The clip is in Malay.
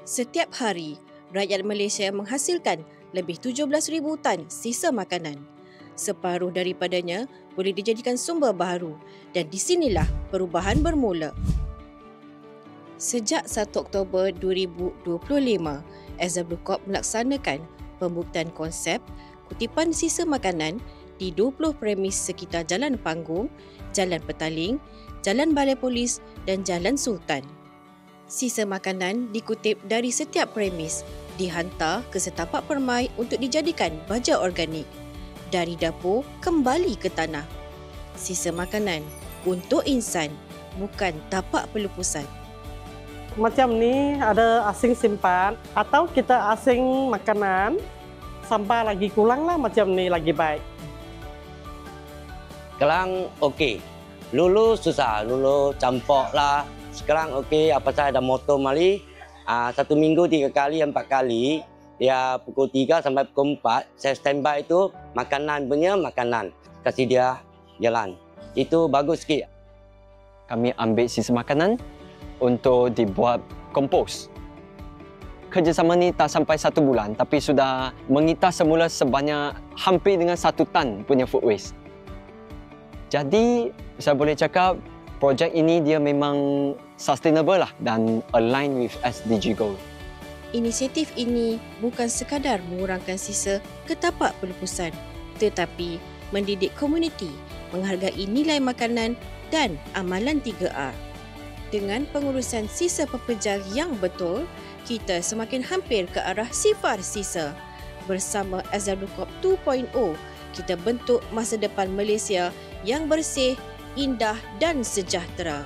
Setiap hari, rakyat Malaysia menghasilkan lebih 17,000 tan sisa makanan. Separuh daripadanya boleh dijadikan sumber baharu dan di sinilah perubahan bermula. Sejak 1 Oktober 2025, Azhar Blue Corp melaksanakan pembuktian konsep kutipan sisa makanan di 20 premis sekitar Jalan Panggung, Jalan Petaling, Jalan Balai Polis dan Jalan Sultan. Sisa makanan dikutip dari setiap premis, dihantar ke setapak permai untuk dijadikan baja organik. Dari dapur kembali ke tanah. Sisa makanan untuk insan, bukan tapak pelupusan. Macam ni ada asing simpan atau kita asing makanan, sampah lagi kurang lah macam ni lagi baik. Sekarang okey. Dulu susah, dulu campur lah. Sekarang okey, apa saya ada motor mali. 1 minggu 3 kali, 4 kali. Ya pukul 3 sampai pukul 4, saya standby itu makanan. Kasih dia jalan. Itu bagus sikit. Kami ambil sisa makanan untuk dibuat kompos. Kerjasama ni tak sampai 1 bulan tapi sudah mengitas semula sebanyak hampir dengan 1 tan punya food waste. Jadi saya boleh cakap projek ini dia memang sustainable lah dan align with SDG goal. Inisiatif ini bukan sekadar mengurangkan sisa ke tapak pelupusan, tetapi mendidik komuniti menghargai nilai makanan dan amalan 3R. Dengan pengurusan sisa pepejar yang betul, kita semakin hampir ke arah sifar sisa. Bersama Azhar Blue Corp 2.0, kita bentuk masa depan Malaysia yang bersih, indah dan sejahtera.